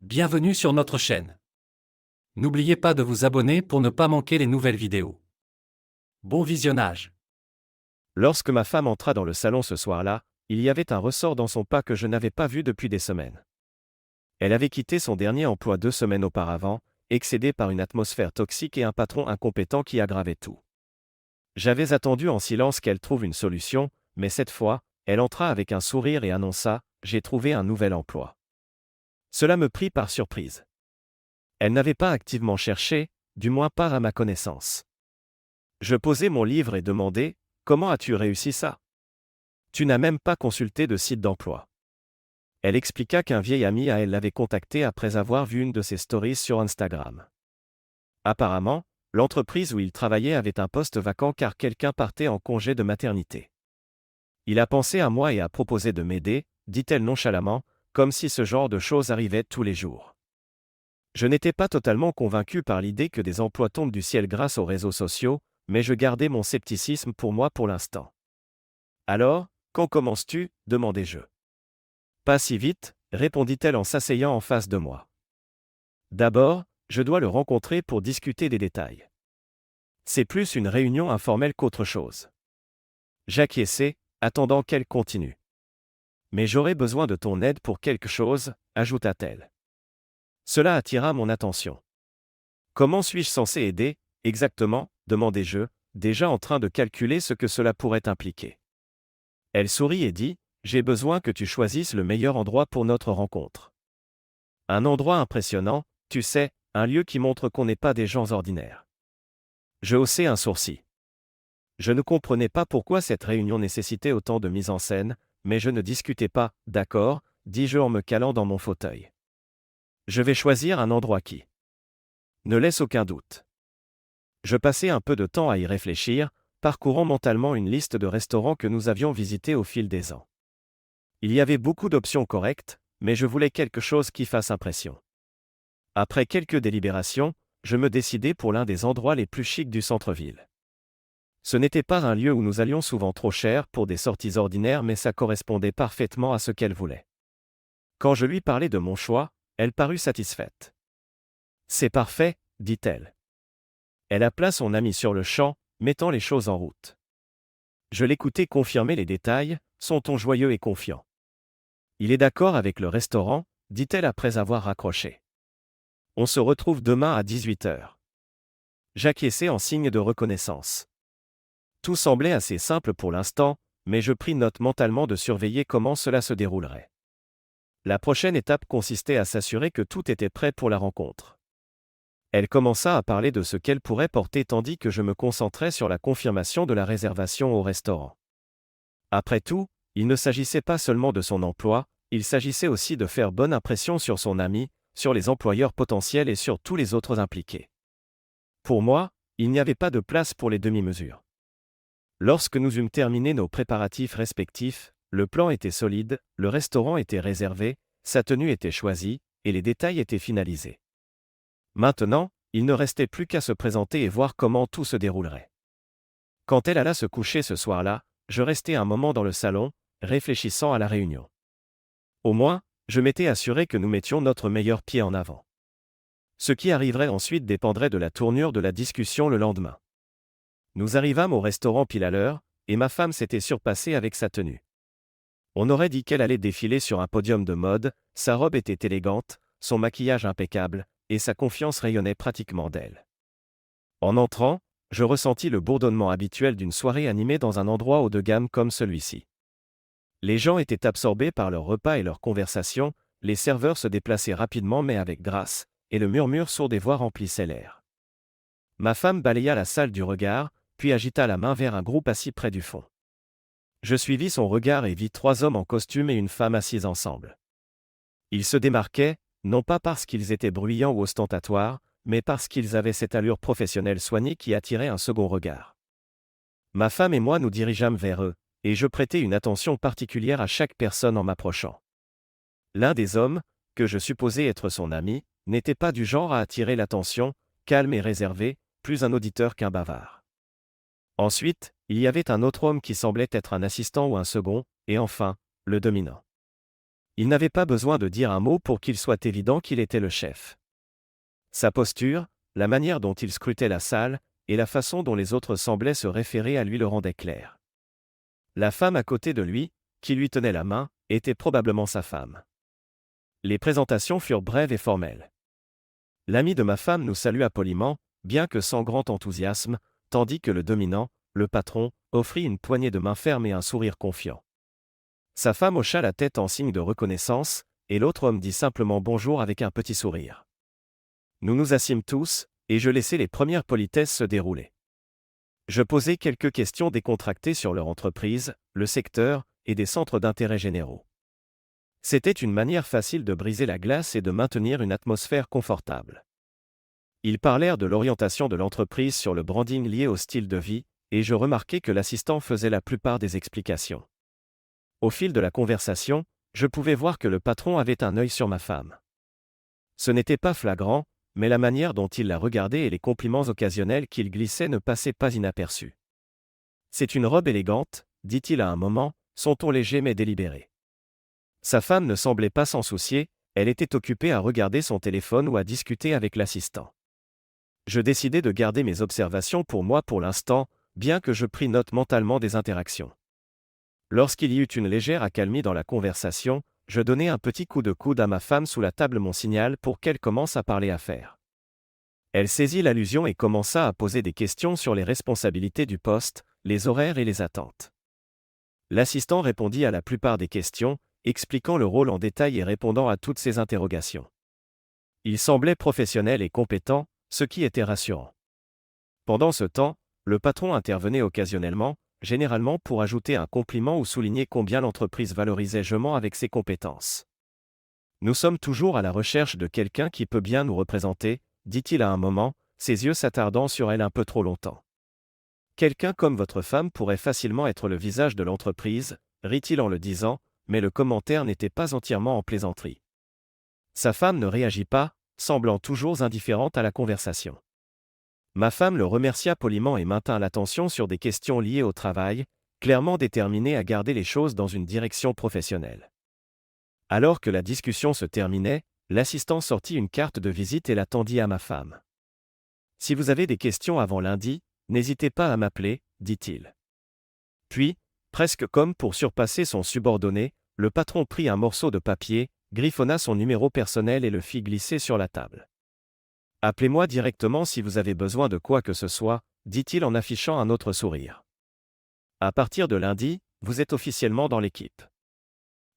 Bienvenue sur notre chaîne. N'oubliez pas de vous abonner pour ne pas manquer les nouvelles vidéos. Bon visionnage. Lorsque ma femme entra dans le salon ce soir-là, il y avait un ressort dans son pas que je n'avais pas vu depuis des semaines. Elle avait quitté son dernier emploi 2 semaines auparavant, excédée par une atmosphère toxique et un patron incompétent qui aggravait tout. J'avais attendu en silence qu'elle trouve une solution, mais cette fois, elle entra avec un sourire et annonça : « J'ai trouvé un nouvel emploi. » Cela me prit par surprise. Elle n'avait pas activement cherché, du moins pas à ma connaissance. Je posai mon livre et demandai : « Comment as-tu réussi ça ? Tu n'as même pas consulté de site d'emploi. » Elle expliqua qu'un vieil ami à elle l'avait contactée après avoir vu une de ses stories sur Instagram. Apparemment, l'entreprise où il travaillait avait un poste vacant car quelqu'un partait en congé de maternité. Il a pensé à moi et a proposé de m'aider, dit-elle nonchalamment, comme si ce genre de choses arrivait tous les jours. Je n'étais pas totalement convaincu par l'idée que des emplois tombent du ciel grâce aux réseaux sociaux, mais je gardais mon scepticisme pour moi pour l'instant. Alors, quand commences-tu ? Demandai-je. Pas si vite, répondit-elle en s'asseyant en face de moi. D'abord, je dois le rencontrer pour discuter des détails. C'est plus une réunion informelle qu'autre chose. J'acquiesçai, attendant qu'elle continue. Mais j'aurai besoin de ton aide pour quelque chose, ajouta-t-elle. Cela attira mon attention. Comment suis-je censé aider, exactement ? Demandai-je, déjà en train de calculer ce que cela pourrait impliquer. Elle sourit et dit : j'ai besoin que tu choisisses le meilleur endroit pour notre rencontre. Un endroit impressionnant, tu sais, un lieu qui montre qu'on n'est pas des gens ordinaires. Je haussai un sourcil. Je ne comprenais pas pourquoi cette réunion nécessitait autant de mise en scène, mais je ne discutais pas, d'accord, dis-je en me calant dans mon fauteuil. Je vais choisir un endroit qui ne laisse aucun doute. Je passai un peu de temps à y réfléchir, parcourant mentalement une liste de restaurants que nous avions visités au fil des ans. Il y avait beaucoup d'options correctes, mais je voulais quelque chose qui fasse impression. Après quelques délibérations, je me décidai pour l'un des endroits les plus chics du centre-ville. Ce n'était pas un lieu où nous allions souvent trop cher pour des sorties ordinaires, mais ça correspondait parfaitement à ce qu'elle voulait. Quand je lui parlais de mon choix, elle parut satisfaite. « C'est parfait, » dit-elle. Elle appela son ami sur le champ, mettant les choses en route. Je l'écoutai confirmer les détails, son ton joyeux et confiant. « Il est d'accord avec le restaurant ?» dit-elle après avoir raccroché. « On se retrouve demain à 18h. » J'acquiesçai en signe de reconnaissance. Tout semblait assez simple pour l'instant, mais je pris note mentalement de surveiller comment cela se déroulerait. La prochaine étape consistait à s'assurer que tout était prêt pour la rencontre. Elle commença à parler de ce qu'elle pourrait porter tandis que je me concentrais sur la confirmation de la réservation au restaurant. Après tout, il ne s'agissait pas seulement de son emploi, il s'agissait aussi de faire bonne impression sur son ami, sur les employeurs potentiels et sur tous les autres impliqués. Pour moi, il n'y avait pas de place pour les demi-mesures. Lorsque nous eûmes terminé nos préparatifs respectifs, le plan était solide, le restaurant était réservé, sa tenue était choisie, et les détails étaient finalisés. Maintenant, il ne restait plus qu'à se présenter et voir comment tout se déroulerait. Quand elle alla se coucher ce soir-là, je restai un moment dans le salon, réfléchissant à la réunion. Au moins, je m'étais assuré que nous mettions notre meilleur pied en avant. Ce qui arriverait ensuite dépendrait de la tournure de la discussion le lendemain. Nous arrivâmes au restaurant pile à l'heure, et ma femme s'était surpassée avec sa tenue. On aurait dit qu'elle allait défiler sur un podium de mode, sa robe était élégante, son maquillage impeccable, et sa confiance rayonnait pratiquement d'elle. En entrant, je ressentis le bourdonnement habituel d'une soirée animée dans un endroit haut de gamme comme celui-ci. Les gens étaient absorbés par leur repas et leur conversation, les serveurs se déplaçaient rapidement mais avec grâce, et le murmure sourd des voix remplissait l'air. Ma femme balaya la salle du regard, puis agita la main vers un groupe assis près du fond. Je suivis son regard et vis 3 hommes en costume et une femme assises ensemble. Ils se démarquaient, non pas parce qu'ils étaient bruyants ou ostentatoires, mais parce qu'ils avaient cette allure professionnelle soignée qui attirait un second regard. Ma femme et moi nous dirigeâmes vers eux, et je prêtai une attention particulière à chaque personne en m'approchant. L'un des hommes, que je supposais être son ami, n'était pas du genre à attirer l'attention, calme et réservé, plus un auditeur qu'un bavard. Ensuite, il y avait un autre homme qui semblait être un assistant ou un second, et enfin, le dominant. Il n'avait pas besoin de dire un mot pour qu'il soit évident qu'il était le chef. Sa posture, la manière dont il scrutait la salle, et la façon dont les autres semblaient se référer à lui le rendaient clair. La femme à côté de lui, qui lui tenait la main, était probablement sa femme. Les présentations furent brèves et formelles. L'ami de ma femme nous salua poliment, bien que sans grand enthousiasme, tandis que le dominant, le patron, offrit une poignée de main ferme et un sourire confiant. Sa femme hocha la tête en signe de reconnaissance, et l'autre homme dit simplement bonjour avec un petit sourire. Nous nous assîmes tous, et je laissai les premières politesses se dérouler. Je posai quelques questions décontractées sur leur entreprise, le secteur, et des centres d'intérêt généraux. C'était une manière facile de briser la glace et de maintenir une atmosphère confortable. Ils parlèrent de l'orientation de l'entreprise sur le branding lié au style de vie, et je remarquai que l'assistant faisait la plupart des explications. Au fil de la conversation, je pouvais voir que le patron avait un œil sur ma femme. Ce n'était pas flagrant, mais la manière dont il la regardait et les compliments occasionnels qu'il glissait ne passaient pas inaperçus. « C'est une robe élégante, dit-il à un moment, son ton léger mais délibéré. Sa femme ne semblait pas s'en soucier, elle était occupée à regarder son téléphone ou à discuter avec l'assistant. Je décidai de garder mes observations pour moi pour l'instant, bien que je pris note mentalement des interactions. Lorsqu'il y eut une légère accalmie dans la conversation, je donnai un petit coup de coude à ma femme sous la table mon signal pour qu'elle commence à parler affaires. Elle saisit l'allusion et commença à poser des questions sur les responsabilités du poste, les horaires et les attentes. L'assistant répondit à la plupart des questions, expliquant le rôle en détail et répondant à toutes ses interrogations. Il semblait professionnel et compétent, ce qui était rassurant. Pendant ce temps, le patron intervenait occasionnellement, généralement pour ajouter un compliment ou souligner combien l'entreprise valorisait Jement avec ses compétences. Nous sommes toujours à la recherche de quelqu'un qui peut bien nous représenter, dit-il à un moment, ses yeux s'attardant sur elle un peu trop longtemps. Quelqu'un comme votre femme pourrait facilement être le visage de l'entreprise, rit-il en le disant, mais le commentaire n'était pas entièrement en plaisanterie. Sa femme ne réagit pas, semblant toujours indifférente à la conversation. Ma femme le remercia poliment et maintint l'attention sur des questions liées au travail, clairement déterminée à garder les choses dans une direction professionnelle. Alors que la discussion se terminait, l'assistant sortit une carte de visite et la tendit à ma femme. « Si vous avez des questions avant lundi, n'hésitez pas à m'appeler, dit-il. Puis, presque comme pour surpasser son subordonné, le patron prit un morceau de papier, griffonna son numéro personnel et le fit glisser sur la table. « Appelez-moi directement si vous avez besoin de quoi que ce soit, dit-il en affichant un autre sourire. À partir de lundi, vous êtes officiellement dans l'équipe. »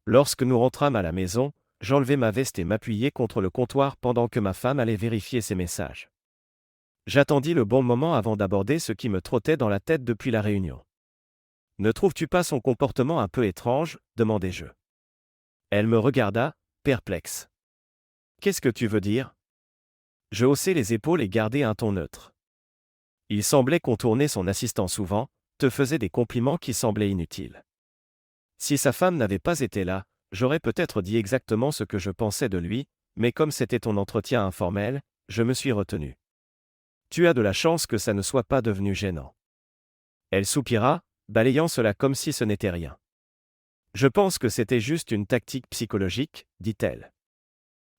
Lorsque nous rentrâmes à la maison, j'enlevai ma veste et m'appuyai contre le comptoir pendant que ma femme allait vérifier ses messages. J'attendis le bon moment avant d'aborder ce qui me trottait dans la tête depuis la réunion. « Ne trouves-tu pas son comportement un peu étrange ?» demandai-je. Elle me regarda, perplexe. « Qu'est-ce que tu veux dire ?» Je haussai les épaules et gardai un ton neutre. Il semblait contourner son assistant souvent, te faisait des compliments qui semblaient inutiles. Si sa femme n'avait pas été là, j'aurais peut-être dit exactement ce que je pensais de lui, mais comme c'était ton entretien informel, je me suis retenu. Tu as de la chance que ça ne soit pas devenu gênant. Elle soupira, balayant cela comme si ce n'était rien. Je pense que c'était juste une tactique psychologique, dit-elle.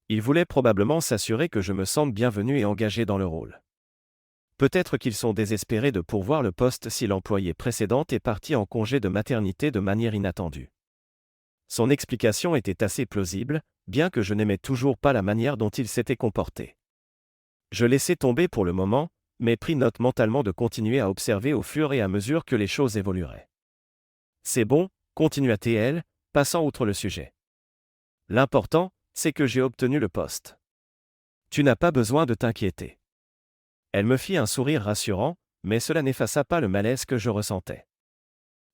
Il voulait probablement s'assurer que je me sente bienvenu et engagé dans le rôle. Peut-être qu'ils sont désespérés de pourvoir le poste si l'employé précédente est parti en congé de maternité de manière inattendue. Son explication était assez plausible, bien que je n'aimais toujours pas la manière dont il s'était comporté. Je laissai tomber pour le moment, mais pris note mentalement de continuer à observer au fur et à mesure que les choses évolueraient. C'est bon, continua-t-elle, passant outre le sujet. L'important, c'est que j'ai obtenu le poste. Tu n'as pas besoin de t'inquiéter. Elle me fit un sourire rassurant, mais cela n'effaça pas le malaise que je ressentais.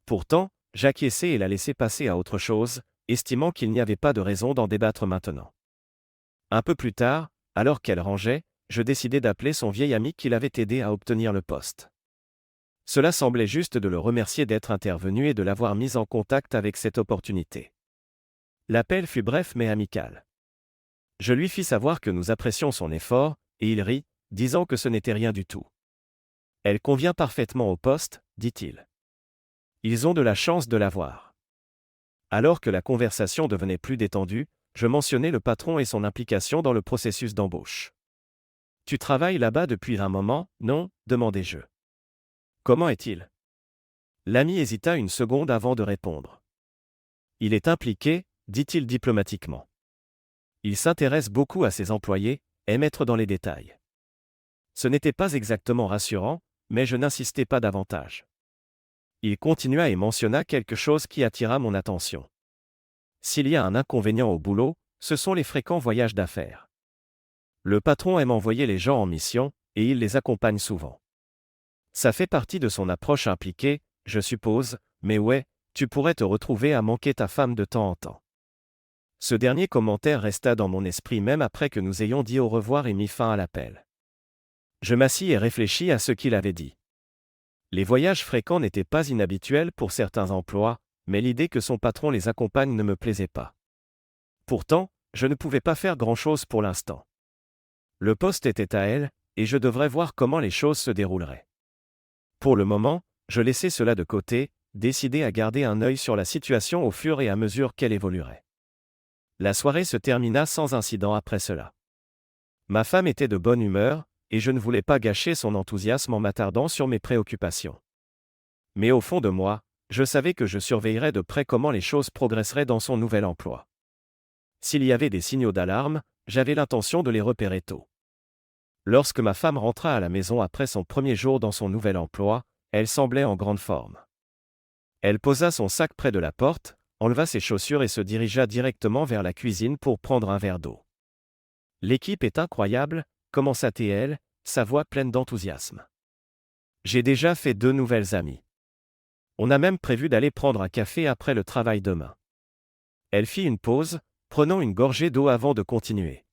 Pourtant, j'acquiesçai et la laissai passer à autre chose, estimant qu'il n'y avait pas de raison d'en débattre maintenant. Un peu plus tard, alors qu'elle rangeait, je décidai d'appeler son vieil ami qui l'avait aidé à obtenir le poste. Cela semblait juste de le remercier d'être intervenu et de l'avoir mis en contact avec cette opportunité. L'appel fut bref mais amical. Je lui fis savoir que nous apprécions son effort, et il rit, disant que ce n'était rien du tout. Elle convient parfaitement au poste, dit-il. Ils ont de la chance de l'avoir. Alors que la conversation devenait plus détendue, je mentionnais le patron et son implication dans le processus d'embauche. Tu travailles là-bas depuis un moment, non ? Demandai-je. Comment est-il ? L'ami hésita une seconde avant de répondre. Il est impliqué, dit-il diplomatiquement. Il s'intéresse beaucoup à ses employés, aime être dans les détails. Ce n'était pas exactement rassurant, mais je n'insistai pas davantage. Il continua et mentionna quelque chose qui attira mon attention. S'il y a un inconvénient au boulot, ce sont les fréquents voyages d'affaires. Le patron aime envoyer les gens en mission, et il les accompagne souvent. Ça fait partie de son approche impliquée, je suppose, mais ouais, tu pourrais te retrouver à manquer ta femme de temps en temps. Ce dernier commentaire resta dans mon esprit même après que nous ayons dit au revoir et mis fin à l'appel. Je m'assis et réfléchis à ce qu'il avait dit. Les voyages fréquents n'étaient pas inhabituels pour certains emplois, mais l'idée que son patron les accompagne ne me plaisait pas. Pourtant, je ne pouvais pas faire grand-chose pour l'instant. Le poste était à elle, et je devrais voir comment les choses se dérouleraient. Pour le moment, je laissais cela de côté, décidé à garder un œil sur la situation au fur et à mesure qu'elle évoluerait. La soirée se termina sans incident après cela. Ma femme était de bonne humeur, et je ne voulais pas gâcher son enthousiasme en m'attardant sur mes préoccupations. Mais au fond de moi, je savais que je surveillerais de près comment les choses progresseraient dans son nouvel emploi. S'il y avait des signaux d'alarme, j'avais l'intention de les repérer tôt. Lorsque ma femme rentra à la maison après son premier jour dans son nouvel emploi, elle semblait en grande forme. Elle posa son sac près de la porte, enleva ses chaussures et se dirigea directement vers la cuisine pour prendre un verre d'eau. « L'équipe est incroyable », commença-t-elle, sa voix pleine d'enthousiasme. « J'ai déjà fait 2 nouvelles amies. On a même prévu d'aller prendre un café après le travail demain. » Elle fit une pause, prenant une gorgée d'eau avant de continuer.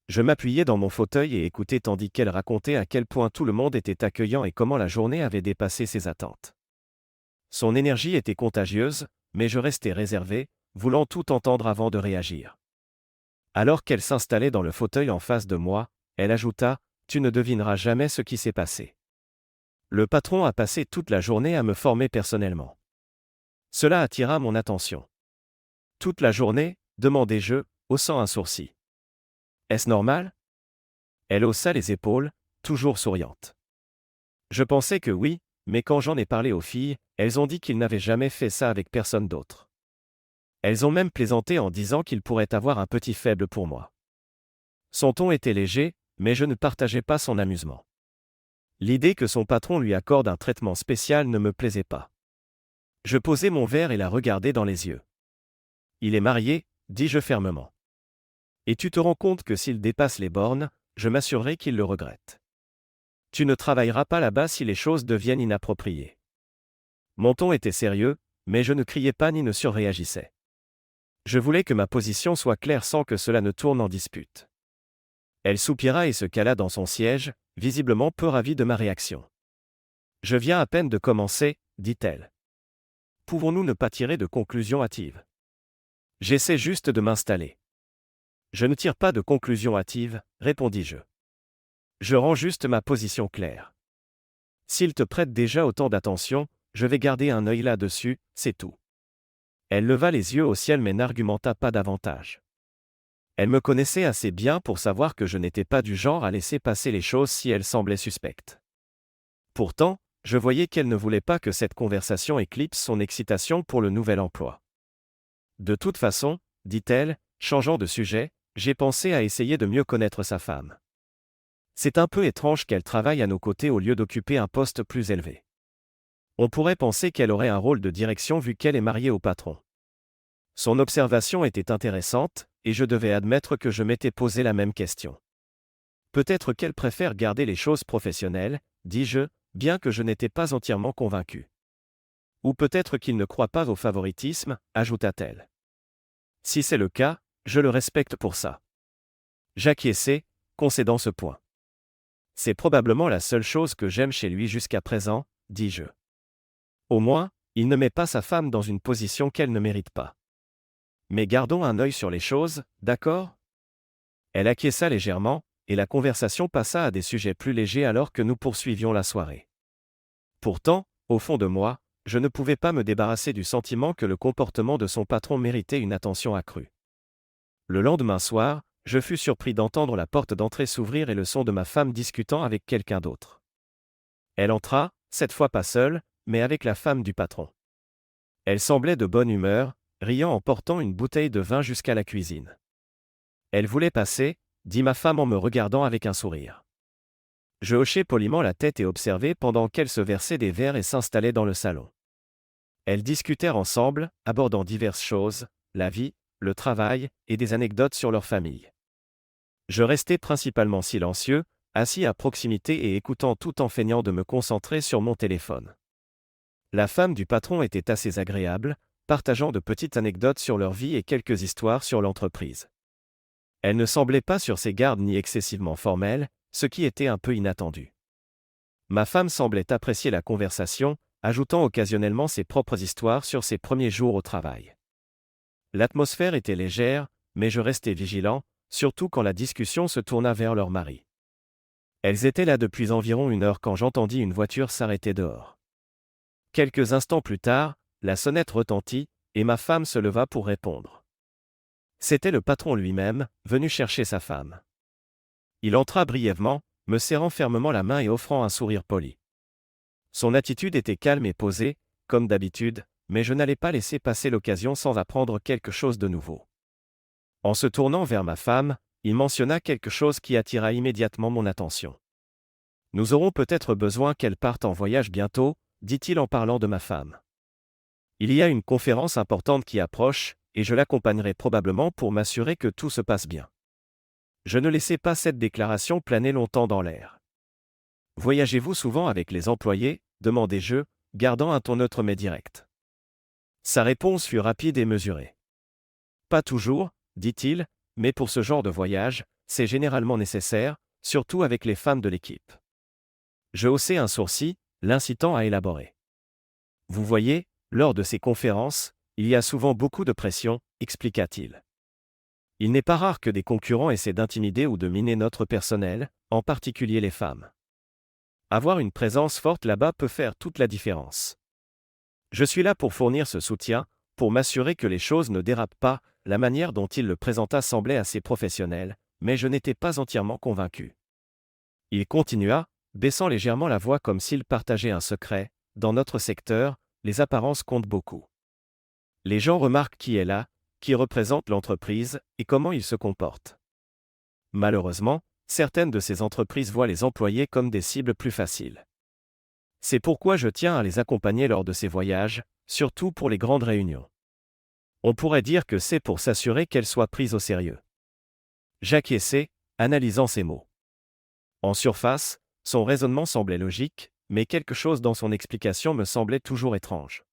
Je m'appuyais dans mon fauteuil et écoutais tandis qu'elle racontait à quel point tout le monde était accueillant et comment la journée avait dépassé ses attentes. Son énergie était contagieuse, mais je restais réservé, voulant tout entendre avant de réagir. Alors qu'elle s'installait dans le fauteuil en face de moi, elle ajouta : « Tu ne devineras jamais ce qui s'est passé. Le patron a passé toute la journée à me former personnellement. » Cela attira mon attention. « Toute la journée ?» demandai-je, haussant un sourcil. « Est-ce normal ?» Elle haussa les épaules, toujours souriante. Je pensais que oui, mais quand j'en ai parlé aux filles, elles ont dit qu'ils n'avaient jamais fait ça avec personne d'autre. Elles ont même plaisanté en disant qu'ils pourraient avoir un petit faible pour moi. Son ton était léger, mais je ne partageais pas son amusement. L'idée que son patron lui accorde un traitement spécial ne me plaisait pas. Je posai mon verre et la regardai dans les yeux. « Il est marié », dis-je fermement. « Et tu te rends compte que s'il dépasse les bornes, je m'assurerai qu'il le regrette. Tu ne travailleras pas là-bas si les choses deviennent inappropriées. » Mon ton était sérieux, mais je ne criais pas ni ne surréagissais. Je voulais que ma position soit claire sans que cela ne tourne en dispute. Elle soupira et se cala dans son siège, visiblement peu ravie de ma réaction. « Je viens à peine de commencer, » dit-elle. « Pouvons-nous ne pas tirer de conclusions hâtives ? J'essaie juste de m'installer. » « Je ne tire pas de conclusions hâtives, » répondis-je. « Je rends juste ma position claire. S'il te prête déjà autant d'attention, je vais garder un œil là-dessus, c'est tout. » Elle leva les yeux au ciel mais n'argumenta pas davantage. Elle me connaissait assez bien pour savoir que je n'étais pas du genre à laisser passer les choses si elles semblaient suspectes. Pourtant, je voyais qu'elle ne voulait pas que cette conversation éclipse son excitation pour le nouvel emploi. « De toute façon, » dit-elle, changeant de sujet, « j'ai pensé à essayer de mieux connaître sa femme. C'est un peu étrange qu'elle travaille à nos côtés au lieu d'occuper un poste plus élevé. On pourrait penser qu'elle aurait un rôle de direction vu qu'elle est mariée au patron. » Son observation était intéressante, et je devais admettre que je m'étais posé la même question. Peut-être qu'elle préfère garder les choses professionnelles, dis-je, bien que je n'étais pas entièrement convaincu. Ou peut-être qu'il ne croit pas au favoritisme, ajouta-t-elle. Si c'est le cas, je le respecte pour ça. J'acquiesçai, concédant ce point. C'est probablement la seule chose que j'aime chez lui jusqu'à présent, dis-je. Au moins, il ne met pas sa femme dans une position qu'elle ne mérite pas. Mais gardons un œil sur les choses, d'accord ? Elle acquiesça légèrement, et la conversation passa à des sujets plus légers alors que nous poursuivions la soirée. Pourtant, au fond de moi, je ne pouvais pas me débarrasser du sentiment que le comportement de son patron méritait une attention accrue. Le lendemain soir, je fus surpris d'entendre la porte d'entrée s'ouvrir et le son de ma femme discutant avec quelqu'un d'autre. Elle entra, cette fois pas seule, mais avec la femme du patron. Elle semblait de bonne humeur, riant en portant une bouteille de vin jusqu'à la cuisine. Elle voulait passer, dit ma femme en me regardant avec un sourire. Je hochai poliment la tête et observai pendant qu'elle se versait des verres et s'installait dans le salon. Elles discutèrent ensemble, abordant diverses choses, la vie, le travail, et des anecdotes sur leur famille. Je restai principalement silencieux, assis à proximité et écoutant tout en feignant de me concentrer sur mon téléphone. La femme du patron était assez agréable, partageant de petites anecdotes sur leur vie et quelques histoires sur l'entreprise. Elle ne semblait pas sur ses gardes ni excessivement formelle, ce qui était un peu inattendu. Ma femme semblait apprécier la conversation, ajoutant occasionnellement ses propres histoires sur ses premiers jours au travail. L'atmosphère était légère, mais je restais vigilant, surtout quand la discussion se tourna vers leur mari. Elles étaient là depuis environ 1 heure quand j'entendis une voiture s'arrêter dehors. Quelques instants plus tard, la sonnette retentit, et ma femme se leva pour répondre. C'était le patron lui-même, venu chercher sa femme. Il entra brièvement, me serrant fermement la main et offrant un sourire poli. Son attitude était calme et posée, comme d'habitude, mais je n'allais pas laisser passer l'occasion sans apprendre quelque chose de nouveau. En se tournant vers ma femme, il mentionna quelque chose qui attira immédiatement mon attention. « Nous aurons peut-être besoin qu'elle parte en voyage bientôt », dit-il en parlant de ma femme. « Il y a une conférence importante qui approche, et je l'accompagnerai probablement pour m'assurer que tout se passe bien. » Je ne laissai pas cette déclaration planer longtemps dans l'air. « Voyagez-vous souvent avec les employés ?» demandai-je, gardant un ton neutre mais direct. Sa réponse fut rapide et mesurée. « Pas toujours, dit-il, mais pour ce genre de voyage, c'est généralement nécessaire, surtout avec les femmes de l'équipe. » Je haussai un sourcil, l'incitant à élaborer. « Vous voyez, lors de ces conférences, il y a souvent beaucoup de pression, expliqua-t-il. Il n'est pas rare que des concurrents essaient d'intimider ou de miner notre personnel, en particulier les femmes. Avoir une présence forte là-bas peut faire toute la différence. Je suis là pour fournir ce soutien, pour m'assurer que les choses ne dérapent pas. La manière dont il le présenta semblait assez professionnelle, mais je n'étais pas entièrement convaincu. Il continua, baissant légèrement la voix comme s'il partageait un secret. Dans notre secteur, les apparences comptent beaucoup. Les gens remarquent qui est là, qui représente l'entreprise, et comment il se comporte. Malheureusement, certaines de ces entreprises voient les employés comme des cibles plus faciles. C'est pourquoi je tiens à les accompagner lors de ces voyages, surtout pour les grandes réunions. On pourrait dire que c'est pour s'assurer qu'elles soient prises au sérieux. J'acquiesçai, analysant ces mots. En surface, son raisonnement semblait logique, mais quelque chose dans son explication me semblait toujours étrange.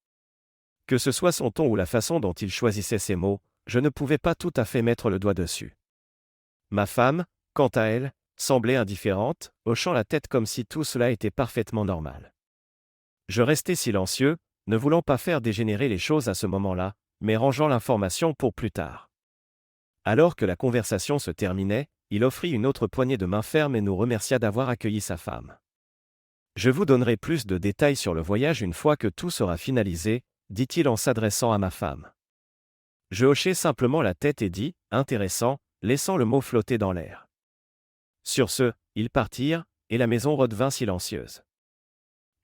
Que ce soit son ton ou la façon dont il choisissait ses mots, je ne pouvais pas tout à fait mettre le doigt dessus. Ma femme, quant à elle, semblait indifférente, hochant la tête comme si tout cela était parfaitement normal. Je restai silencieux, ne voulant pas faire dégénérer les choses à ce moment-là, mais rangeant l'information pour plus tard. Alors que la conversation se terminait, il offrit une autre poignée de main ferme et nous remercia d'avoir accueilli sa femme. « Je vous donnerai plus de détails sur le voyage une fois que tout sera finalisé, » dit-il en s'adressant à ma femme. Je hochai simplement la tête et dis, intéressant, laissant le mot flotter dans l'air. Sur ce, ils partirent, et la maison redevint silencieuse.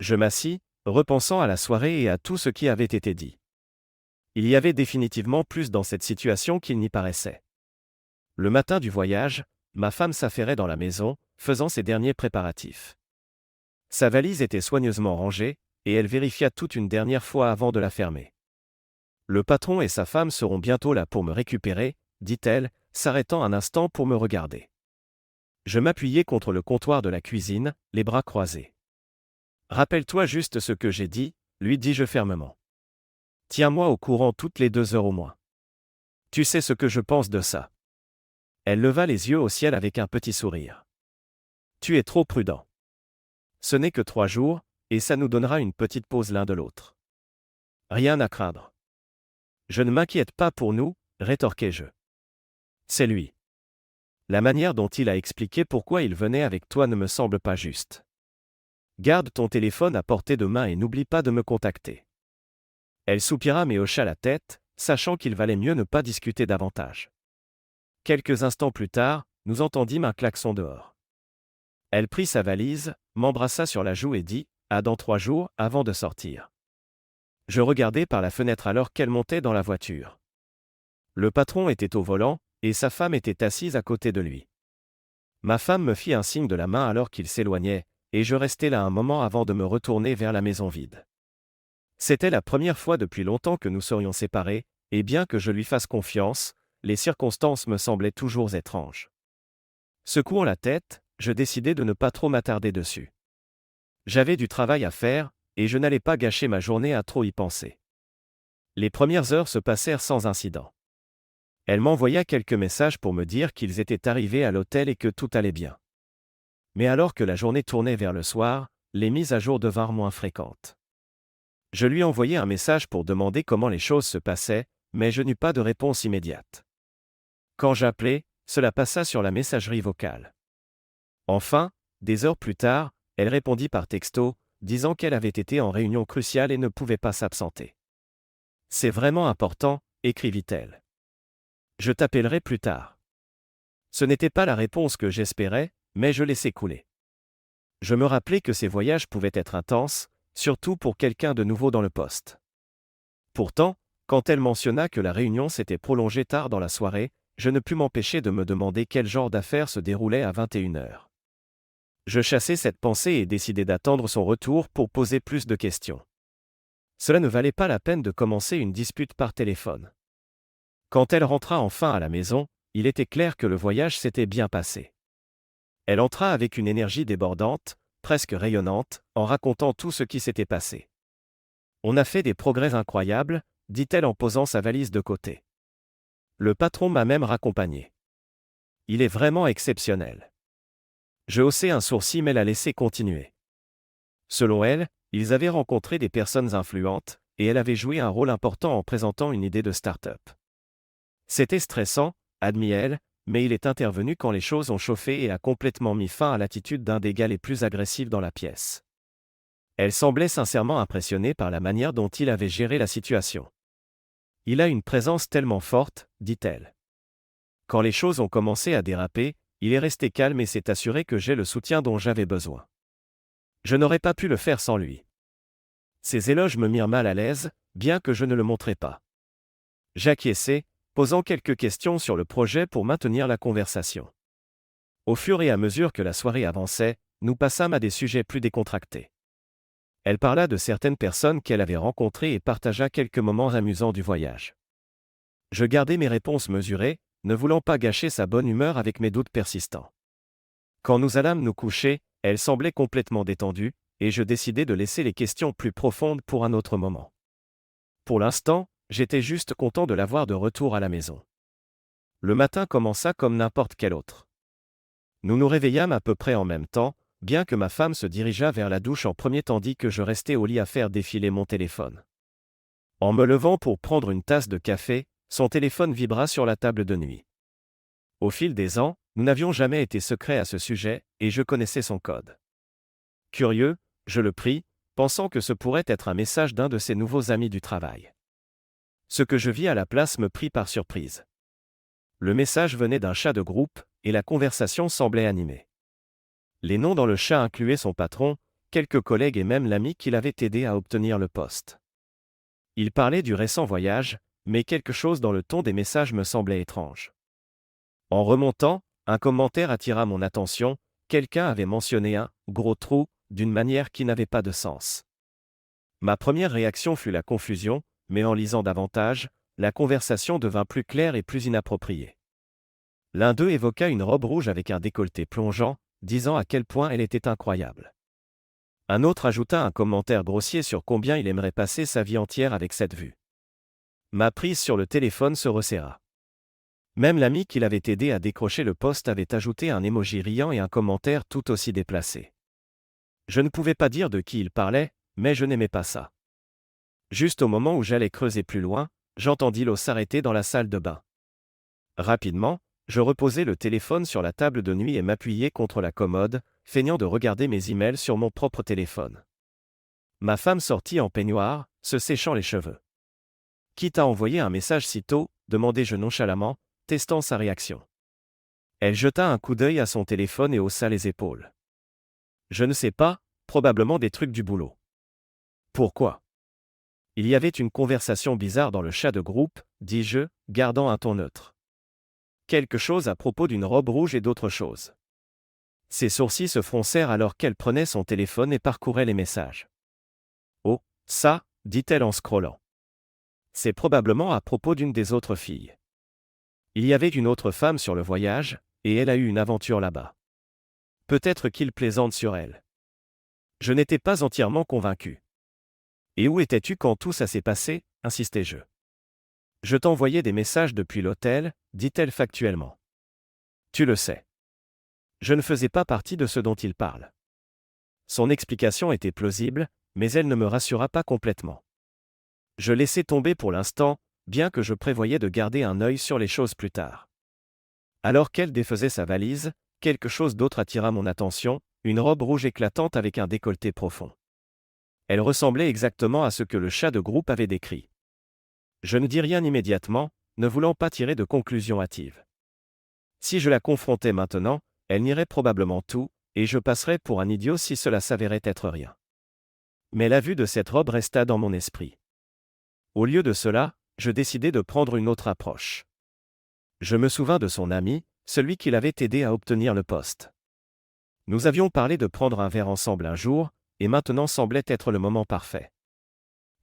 Je m'assis, repensant à la soirée et à tout ce qui avait été dit. Il y avait définitivement plus dans cette situation qu'il n'y paraissait. Le matin du voyage, ma femme s'affairait dans la maison, faisant ses derniers préparatifs. Sa valise était soigneusement rangée, et elle vérifia toute une dernière fois avant de la fermer. Le patron et sa femme seront bientôt là pour me récupérer, dit-elle, s'arrêtant un instant pour me regarder. Je m'appuyai contre le comptoir de la cuisine, les bras croisés. « Rappelle-toi juste ce que j'ai dit, » lui dis-je fermement. « Tiens-moi au courant toutes les 2 heures au moins. Tu sais ce que je pense de ça. » Elle leva les yeux au ciel avec un petit sourire. « Tu es trop prudent. Ce n'est que 3 jours, et ça nous donnera une petite pause l'un de l'autre. Rien à craindre. » Je ne m'inquiète pas pour nous, rétorquai-je. C'est lui. La manière dont il a expliqué pourquoi il venait avec toi ne me semble pas juste. Garde ton téléphone à portée de main et n'oublie pas de me contacter. Elle soupira mais hocha la tête, sachant qu'il valait mieux ne pas discuter davantage. Quelques instants plus tard, nous entendîmes un klaxon dehors. Elle prit sa valise, m'embrassa sur la joue et dit « À dans 3 jours » avant de sortir. Je regardai par la fenêtre alors qu'elle montait dans la voiture. Le patron était au volant, et sa femme était assise à côté de lui. Ma femme me fit un signe de la main alors qu'il s'éloignait, et je restai là un moment avant de me retourner vers la maison vide. C'était la première fois depuis longtemps que nous serions séparés, et bien que je lui fasse confiance, les circonstances me semblaient toujours étranges. Secouant la tête, je décidai de ne pas trop m'attarder dessus. J'avais du travail à faire, et je n'allais pas gâcher ma journée à trop y penser. Les premières heures se passèrent sans incident. Elle m'envoya quelques messages pour me dire qu'ils étaient arrivés à l'hôtel et que tout allait bien. Mais alors que la journée tournait vers le soir, les mises à jour devinrent moins fréquentes. Je lui envoyai un message pour demander comment les choses se passaient, mais je n'eus pas de réponse immédiate. Quand j'appelai, cela passa sur la messagerie vocale. Enfin, des heures plus tard, elle répondit par texto, disant qu'elle avait été en réunion cruciale et ne pouvait pas s'absenter. « C'est vraiment important », écrivit-elle. « Je t'appellerai plus tard. » Ce n'était pas la réponse que j'espérais, mais je laissai couler. Je me rappelais que ces voyages pouvaient être intenses, surtout pour quelqu'un de nouveau dans le poste. Pourtant, quand elle mentionna que la réunion s'était prolongée tard dans la soirée, je ne pus m'empêcher de me demander quel genre d'affaires se déroulait à 21h. Je chassai cette pensée et décidai d'attendre son retour pour poser plus de questions. Cela ne valait pas la peine de commencer une dispute par téléphone. Quand elle rentra enfin à la maison, il était clair que le voyage s'était bien passé. Elle entra avec une énergie débordante, presque rayonnante, en racontant tout ce qui s'était passé. « On a fait des progrès incroyables », dit-elle en posant sa valise de côté. Le patron m'a même raccompagné. Il est vraiment exceptionnel. Je haussai un sourcil mais la laissai continuer. Selon elle, ils avaient rencontré des personnes influentes, et elle avait joué un rôle important en présentant une idée de start-up. C'était stressant, admit-elle, mais il est intervenu quand les choses ont chauffé et a complètement mis fin à l'attitude d'un des gars les plus agressifs dans la pièce. Elle semblait sincèrement impressionnée par la manière dont il avait géré la situation. Il a une présence tellement forte, dit-elle. Quand les choses ont commencé à déraper, il est resté calme et s'est assuré que j'ai le soutien dont j'avais besoin. Je n'aurais pas pu le faire sans lui. Ces éloges me mirent mal à l'aise, bien que je ne le montrais pas. J'acquiesçai, posant quelques questions sur le projet pour maintenir la conversation. Au fur et à mesure que la soirée avançait, nous passâmes à des sujets plus décontractés. Elle parla de certaines personnes qu'elle avait rencontrées et partagea quelques moments amusants du voyage. Je gardai mes réponses mesurées, ne voulant pas gâcher sa bonne humeur avec mes doutes persistants. Quand nous allâmes nous coucher, elle semblait complètement détendue, et je décidai de laisser les questions plus profondes pour un autre moment. Pour l'instant, j'étais juste content de la voir de retour à la maison. Le matin commença comme n'importe quel autre. Nous nous réveillâmes à peu près en même temps, bien que ma femme se dirigeât vers la douche en premier tandis que je restais au lit à faire défiler mon téléphone. En me levant pour prendre une tasse de café, son téléphone vibra sur la table de nuit. Au fil des ans, nous n'avions jamais été secrets à ce sujet, et je connaissais son code. Curieux, je le pris, pensant que ce pourrait être un message d'un de ses nouveaux amis du travail. Ce que je vis à la place me prit par surprise. Le message venait d'un chat de groupe, et la conversation semblait animée. Les noms dans le chat incluaient son patron, quelques collègues et même l'ami qui l'avait aidé à obtenir le poste. Il parlait du récent voyage, mais quelque chose dans le ton des messages me semblait étrange. En remontant, un commentaire attira mon attention, quelqu'un avait mentionné un « gros trou » d'une manière qui n'avait pas de sens. Ma première réaction fut la confusion, mais en lisant davantage, la conversation devint plus claire et plus inappropriée. L'un d'eux évoqua une robe rouge avec un décolleté plongeant, disant à quel point elle était incroyable. Un autre ajouta un commentaire grossier sur combien il aimerait passer sa vie entière avec cette vue. Ma prise sur le téléphone se resserra. Même l'ami qui l'avait aidé à décrocher le poste avait ajouté un emoji riant et un commentaire tout aussi déplacé. Je ne pouvais pas dire de qui il parlait, mais je n'aimais pas ça. Juste au moment où j'allais creuser plus loin, j'entendis l'eau s'arrêter dans la salle de bain. Rapidement, je reposai le téléphone sur la table de nuit et m'appuyai contre la commode, feignant de regarder mes emails sur mon propre téléphone. Ma femme sortit en peignoir, se séchant les cheveux. Qui t'a envoyé un message si tôt ? Demandai-je nonchalamment, testant sa réaction. Elle jeta un coup d'œil à son téléphone et haussa les épaules. Je ne sais pas, probablement des trucs du boulot. Pourquoi ? Il y avait une conversation bizarre dans le chat de groupe, dis-je, gardant un ton neutre. Quelque chose à propos d'une robe rouge et d'autre chose. Ses sourcils se froncèrent alors qu'elle prenait son téléphone et parcourait les messages. Oh, ça, dit-elle en scrollant. C'est probablement à propos d'une des autres filles. Il y avait une autre femme sur le voyage, et elle a eu une aventure là-bas. Peut-être qu'il plaisante sur elle. Je n'étais pas entièrement convaincu. Et où étais-tu quand tout ça s'est passé ? Insistai-je. Je t'envoyais des messages depuis l'hôtel, dit-elle factuellement. Tu le sais. Je ne faisais pas partie de ceux dont il parle. Son explication était plausible, mais elle ne me rassura pas complètement. Je laissai tomber pour l'instant, bien que je prévoyais de garder un œil sur les choses plus tard. Alors qu'elle défaisait sa valise, quelque chose d'autre attira mon attention, une robe rouge éclatante avec un décolleté profond. Elle ressemblait exactement à ce que le chat de groupe avait décrit. Je ne dis rien immédiatement, ne voulant pas tirer de conclusion hâtive. Si je la confrontais maintenant, elle nierait probablement tout, et je passerais pour un idiot si cela s'avérait être rien. Mais la vue de cette robe resta dans mon esprit. Au lieu de cela, je décidai de prendre une autre approche. Je me souvins de son ami, celui qui l'avait aidé à obtenir le poste. Nous avions parlé de prendre un verre ensemble un jour, et maintenant semblait être le moment parfait.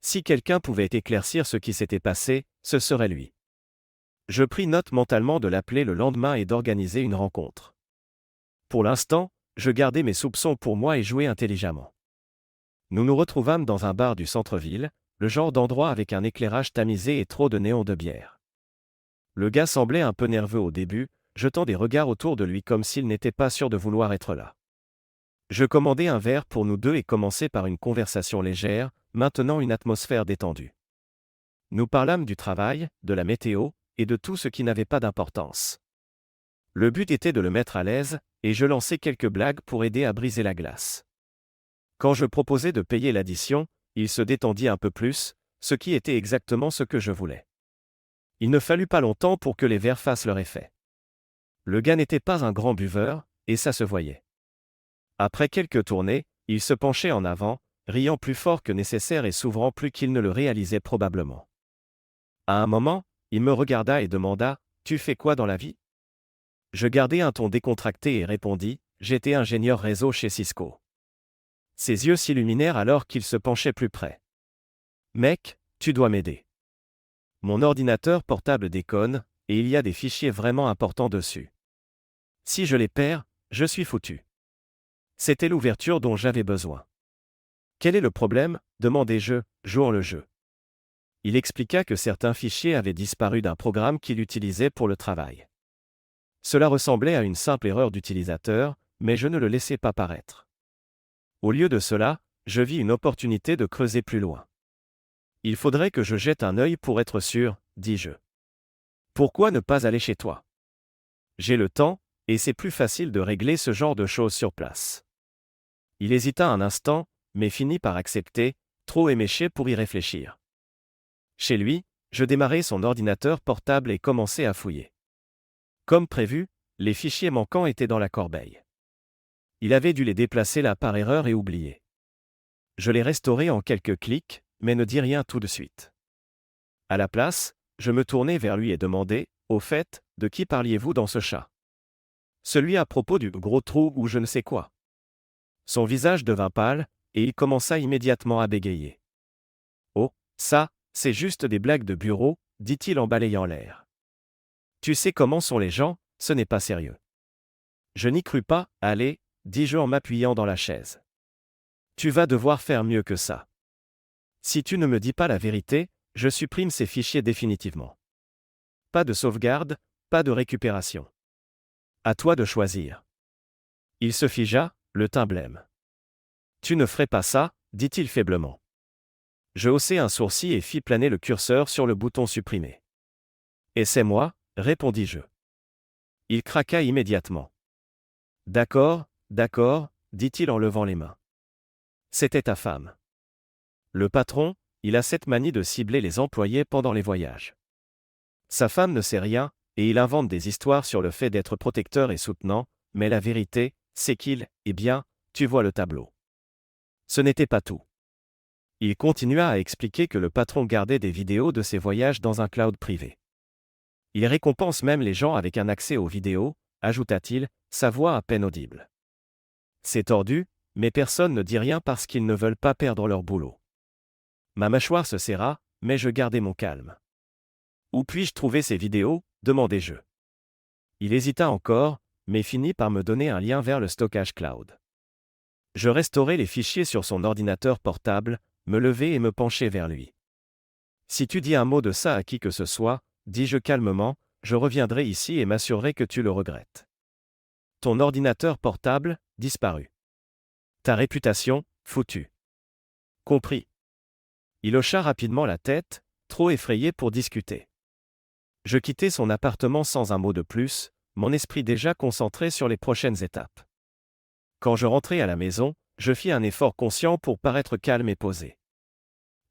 Si quelqu'un pouvait éclaircir ce qui s'était passé, ce serait lui. Je pris note mentalement de l'appeler le lendemain et d'organiser une rencontre. Pour l'instant, je gardais mes soupçons pour moi et jouais intelligemment. Nous nous retrouvâmes dans un bar du centre-ville, le genre d'endroit avec un éclairage tamisé et trop de néons de bière. Le gars semblait un peu nerveux au début, jetant des regards autour de lui comme s'il n'était pas sûr de vouloir être là. Je commandai un verre pour nous deux et commençai par une conversation légère, maintenant une atmosphère détendue. Nous parlâmes du travail, de la météo, et de tout ce qui n'avait pas d'importance. Le but était de le mettre à l'aise, et je lançai quelques blagues pour aider à briser la glace. Quand je proposai de payer l'addition, il se détendit un peu plus, ce qui était exactement ce que je voulais. Il ne fallut pas longtemps pour que les verres fassent leur effet. Le gars n'était pas un grand buveur, et ça se voyait. Après quelques tournées, il se penchait en avant, riant plus fort que nécessaire et s'ouvrant plus qu'il ne le réalisait probablement. À un moment, il me regarda et demanda « Tu fais quoi dans la vie ?» Je gardai un ton décontracté et répondis « J'étais ingénieur réseau chez Cisco. » Ses yeux s'illuminèrent alors qu'il se penchait plus près. « Mec, tu dois m'aider. Mon ordinateur portable déconne, et il y a des fichiers vraiment importants dessus. Si je les perds, je suis foutu. » C'était l'ouverture dont j'avais besoin. « Quel est le problème ?» demandai-je, jouant le jeu. Il expliqua que certains fichiers avaient disparu d'un programme qu'il utilisait pour le travail. Cela ressemblait à une simple erreur d'utilisateur, mais je ne le laissai pas paraître. Au lieu de cela, je vis une opportunité de creuser plus loin. Il faudrait que je jette un œil pour être sûr, dis-je. Pourquoi ne pas aller chez toi ? J'ai le temps, et c'est plus facile de régler ce genre de choses sur place. Il hésita un instant, mais finit par accepter, trop éméché pour y réfléchir. Chez lui, je démarrai son ordinateur portable et commençai à fouiller. Comme prévu, les fichiers manquants étaient dans la corbeille. Il avait dû les déplacer là par erreur et oublier. Je les restaurai en quelques clics, mais ne dis rien tout de suite. À la place, je me tournai vers lui et demandai, « Au fait, de qui parliez-vous dans ce chat ? Celui à propos du gros trou ou je ne sais quoi. » Son visage devint pâle, et il commença immédiatement à bégayer. « Oh, ça, c'est juste des blagues de bureau, » dit-il en balayant l'air. « Tu sais comment sont les gens, ce n'est pas sérieux. » Je n'y crus pas, « Allez, » dis-je en m'appuyant dans la chaise. « Tu vas devoir faire mieux que ça. Si tu ne me dis pas la vérité, je supprime ces fichiers définitivement. Pas de sauvegarde, pas de récupération. À toi de choisir. » Il se figea, le teint blême. « Tu ne ferais pas ça, » dit-il faiblement. Je haussai un sourcil et fis planer le curseur sur le bouton supprimer. « Et c'est moi, » répondis-je. Il craqua immédiatement. « D'accord, dit-il en levant les mains. C'était ta femme. Le patron, il a cette manie de cibler les employés pendant les voyages. Sa femme ne sait rien, et il invente des histoires sur le fait d'être protecteur et soutenant, mais la vérité, c'est qu'il, eh bien, tu vois le tableau. Ce n'était pas tout. Il continua à expliquer que le patron gardait des vidéos de ses voyages dans un cloud privé. Il récompense même les gens avec un accès aux vidéos, ajouta-t-il, sa voix à peine audible. C'est tordu, mais personne ne dit rien parce qu'ils ne veulent pas perdre leur boulot. Ma mâchoire se serra, mais je gardai mon calme. Où puis-je trouver ces vidéos ? Demandai-je. Il hésita encore, mais finit par me donner un lien vers le stockage cloud. Je restaurai les fichiers sur son ordinateur portable, me levai et me penchai vers lui. Si tu dis un mot de ça à qui que ce soit, dis-je calmement, je reviendrai ici et m'assurerai que tu le regrettes. Ton ordinateur portable, disparut. Ta réputation, foutue. Compris. Il hocha rapidement la tête, trop effrayé pour discuter. Je quittai son appartement sans un mot de plus, mon esprit déjà concentré sur les prochaines étapes. Quand je rentrai à la maison, je fis un effort conscient pour paraître calme et posé.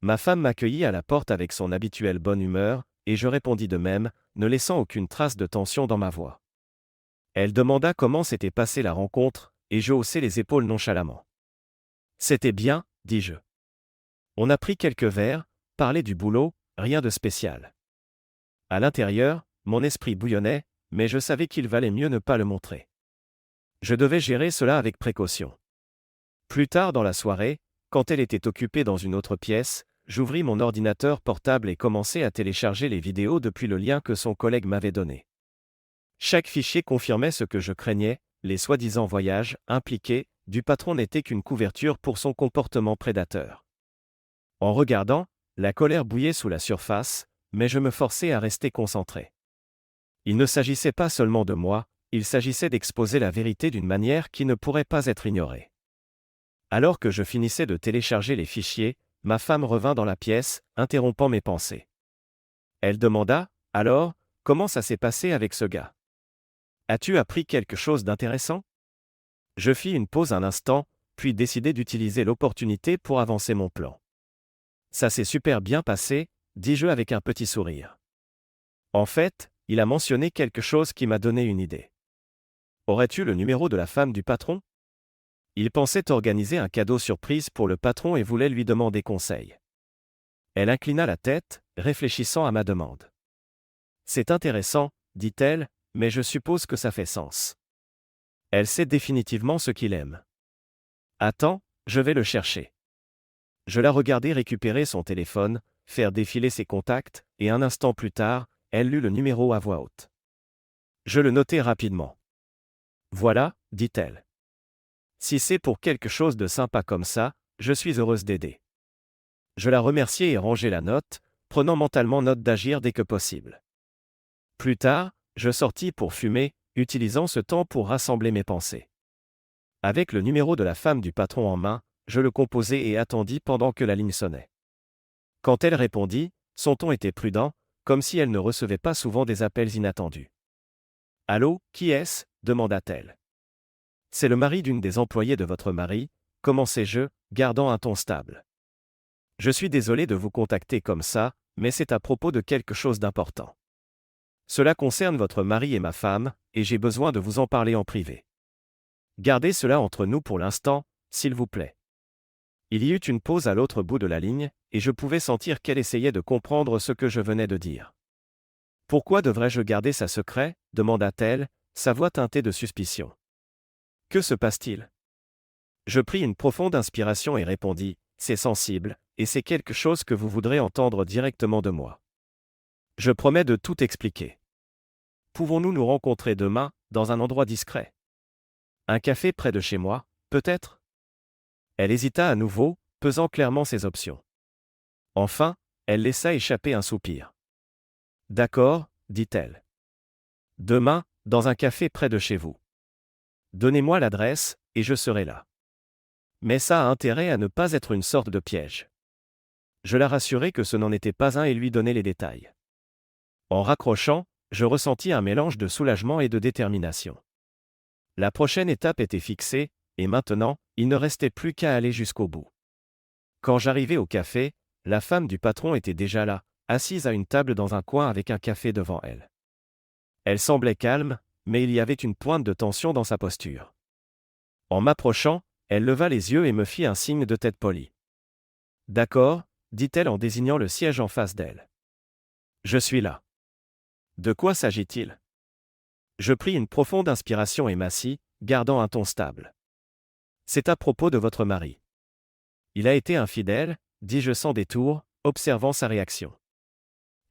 Ma femme m'accueillit à la porte avec son habituelle bonne humeur, et je répondis de même, ne laissant aucune trace de tension dans ma voix. Elle demanda comment s'était passée la rencontre, et je haussai les épaules nonchalamment. C'était bien, dis-je. On a pris quelques verres, parlé du boulot, rien de spécial. À l'intérieur, mon esprit bouillonnait, mais je savais qu'il valait mieux ne pas le montrer. Je devais gérer cela avec précaution. Plus tard dans la soirée, quand elle était occupée dans une autre pièce, j'ouvris mon ordinateur portable et commençai à télécharger les vidéos depuis le lien que son collègue m'avait donné. Chaque fichier confirmait ce que je craignais, les soi-disant voyages impliqués du patron n'étaient qu'une couverture pour son comportement prédateur. En regardant, la colère bouillait sous la surface, mais je me forçais à rester concentré. Il ne s'agissait pas seulement de moi, il s'agissait d'exposer la vérité d'une manière qui ne pourrait pas être ignorée. Alors que je finissais de télécharger les fichiers, ma femme revint dans la pièce, interrompant mes pensées. Elle demanda, « Alors, comment ça s'est passé avec ce gars ? As-tu appris quelque chose d'intéressant ?» Je fis une pause un instant, puis décidai d'utiliser l'opportunité pour avancer mon plan. « Ça s'est super bien passé, » dis-je avec un petit sourire. En fait, il a mentionné quelque chose qui m'a donné une idée. Aurais-tu le numéro de la femme du patron ? Il pensait organiser un cadeau surprise pour le patron et voulait lui demander conseil. Elle inclina la tête, réfléchissant à ma demande. C'est intéressant, dit-elle, mais je suppose que ça fait sens. Elle sait définitivement ce qu'il aime. Attends, je vais le chercher. Je la regardai récupérer son téléphone, faire défiler ses contacts, et un instant plus tard, elle lut le numéro à voix haute. Je le notai rapidement. Voilà, dit-elle. Si c'est pour quelque chose de sympa comme ça, je suis heureuse d'aider. Je la remerciai et rangeai la note, prenant mentalement note d'agir dès que possible. Plus tard, je sortis pour fumer, utilisant ce temps pour rassembler mes pensées. Avec le numéro de la femme du patron en main, je le composai et attendis pendant que la ligne sonnait. Quand elle répondit, son ton était prudent, comme si elle ne recevait pas souvent des appels inattendus. « Allô, qui est-ce » demanda-t-elle. « C'est le mari d'une des employées de votre mari » commençai-je, gardant un ton stable. « Je suis désolé de vous contacter comme ça, mais c'est à propos de quelque chose d'important. Cela concerne votre mari et ma femme, et j'ai besoin de vous en parler en privé. Gardez cela entre nous pour l'instant, s'il vous plaît. » Il y eut une pause à l'autre bout de la ligne, et je pouvais sentir qu'elle essayait de comprendre ce que je venais de dire. « Pourquoi devrais-je garder ça secret » demanda-t-elle, sa voix teintée de suspicion. « Que se passe-t-il » Je pris une profonde inspiration et répondis, « C'est sensible, et c'est quelque chose que vous voudrez entendre directement de moi. Je promets de tout expliquer. Pouvons-nous nous rencontrer demain, dans un endroit discret ? Un café près de chez moi, peut-être ? » Elle hésita à nouveau, pesant clairement ses options. Enfin, elle laissa échapper un soupir. « D'accord, » dit-elle. « Demain, dans un café près de chez vous. Donnez-moi l'adresse, et je serai là. » Mais ça a intérêt à ne pas être une sorte de piège. Je la rassurai que ce n'en était pas un et lui donnai les détails. En raccrochant, je ressentis un mélange de soulagement et de détermination. La prochaine étape était fixée, et maintenant, il ne restait plus qu'à aller jusqu'au bout. Quand j'arrivai au café, la femme du patron était déjà là, assise à une table dans un coin avec un café devant elle. Elle semblait calme, mais il y avait une pointe de tension dans sa posture. En m'approchant, elle leva les yeux et me fit un signe de tête poli. « D'accord, » dit-elle en désignant le siège en face d'elle. « Je suis là. » De quoi s'agit-il ? Je pris une profonde inspiration et m'assis, gardant un ton stable. « C'est à propos de votre mari. Il a été infidèle, » dis-je sans détour, observant sa réaction.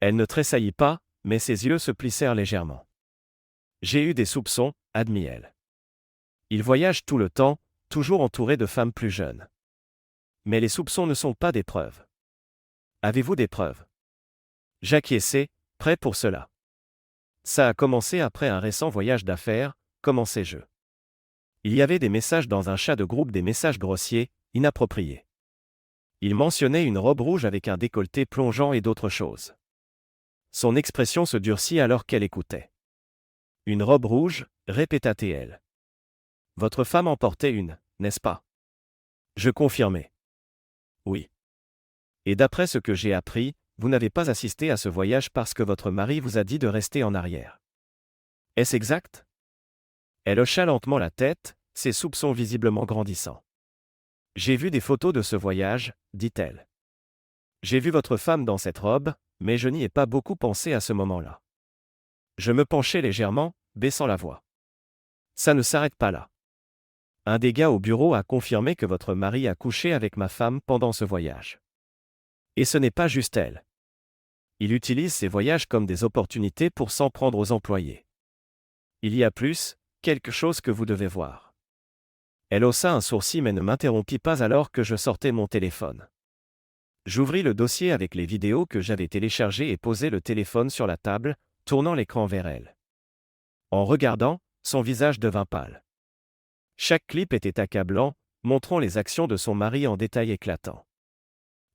Elle ne tressaillit pas, mais ses yeux se plissèrent légèrement. « J'ai eu des soupçons, » admit-elle. « Il voyage tout le temps, toujours entouré de femmes plus jeunes. Mais les soupçons ne sont pas des preuves. Avez-vous des preuves ? » J'acquiesçai, prêt pour cela. Ça a commencé après un récent voyage d'affaires, commençai-je. Il y avait des messages dans un chat de groupe, des messages grossiers, inappropriés. Il mentionnait une robe rouge avec un décolleté plongeant et d'autres choses. Son expression se durcit alors qu'elle écoutait. « Une robe rouge » répéta-t-elle. « Votre femme en portait une, n'est-ce pas ? » Je confirmai. « Oui. Et d'après ce que j'ai appris, vous n'avez pas assisté à ce voyage parce que votre mari vous a dit de rester en arrière. Est-ce exact ? » Elle hocha lentement la tête, ses soupçons visiblement grandissant. « J'ai vu des photos de ce voyage, » dit-elle. « J'ai vu votre femme dans cette robe, mais je n'y ai pas beaucoup pensé à ce moment-là. » Je me penchai légèrement, baissant la voix. « Ça ne s'arrête pas là. Un des gars au bureau a confirmé que votre mari a couché avec ma femme pendant ce voyage. Et ce n'est pas juste elle. Il utilise ces voyages comme des opportunités pour s'en prendre aux employés. Il y a plus, quelque chose que vous devez voir. » Elle haussa un sourcil mais ne m'interrompit pas alors que je sortais mon téléphone. J'ouvris le dossier avec les vidéos que j'avais téléchargées et posai le téléphone sur la table, tournant l'écran vers elle. En regardant, son visage devint pâle. Chaque clip était accablant, montrant les actions de son mari en détail éclatant.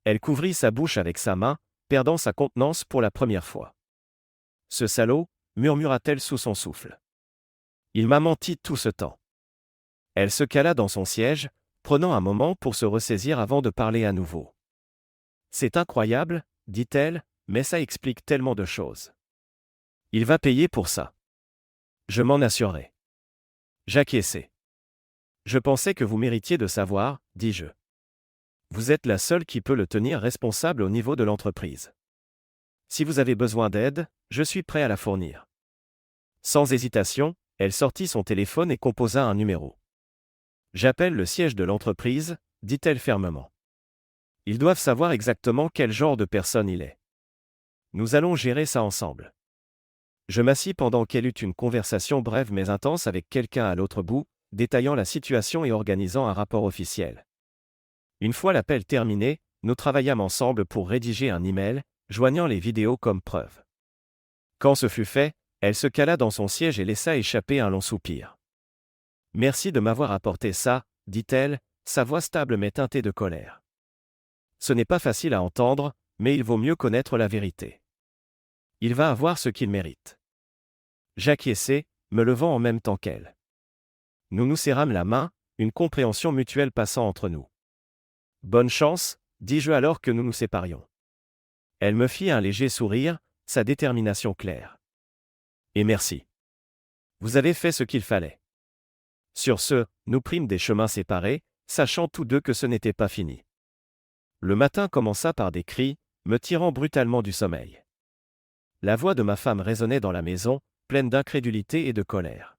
Elle couvrit sa bouche avec sa main, perdant sa contenance pour la première fois. « Ce salaud » murmura-t-elle sous son souffle. « Il m'a menti tout ce temps. » Elle se cala dans son siège, prenant un moment pour se ressaisir avant de parler à nouveau. « C'est incroyable, » dit-elle, « mais ça explique tellement de choses. Il va payer pour ça. Je m'en assurerai. » J'acquiesçai. « Je pensais que vous méritiez de savoir, » dis-je. « Vous êtes la seule qui peut le tenir responsable au niveau de l'entreprise. Si vous avez besoin d'aide, je suis prêt à la fournir. » Sans hésitation, elle sortit son téléphone et composa un numéro. « J'appelle le siège de l'entreprise, » dit-elle fermement. « Ils doivent savoir exactement quel genre de personne il est. Nous allons gérer ça ensemble. » Je m'assis pendant qu'elle eut une conversation brève mais intense avec quelqu'un à l'autre bout, détaillant la situation et organisant un rapport officiel. Une fois l'appel terminé, nous travaillâmes ensemble pour rédiger un email, joignant les vidéos comme preuve. Quand ce fut fait, elle se cala dans son siège et laissa échapper un long soupir. « Merci de m'avoir apporté ça, » dit-elle, sa voix stable mais teintée de colère. « Ce n'est pas facile à entendre, mais il vaut mieux connaître la vérité. Il va avoir ce qu'il mérite. » J'acquiesçai, me levant en même temps qu'elle. Nous nous serrâmes la main, une compréhension mutuelle passant entre nous. « Bonne chance, » dis-je alors que nous nous séparions. Elle me fit un léger sourire, sa détermination claire. « Et merci. Vous avez fait ce qu'il fallait. » Sur ce, nous prîmes des chemins séparés, sachant tous deux que ce n'était pas fini. Le matin commença par des cris, me tirant brutalement du sommeil. La voix de ma femme résonnait dans la maison, pleine d'incrédulité et de colère.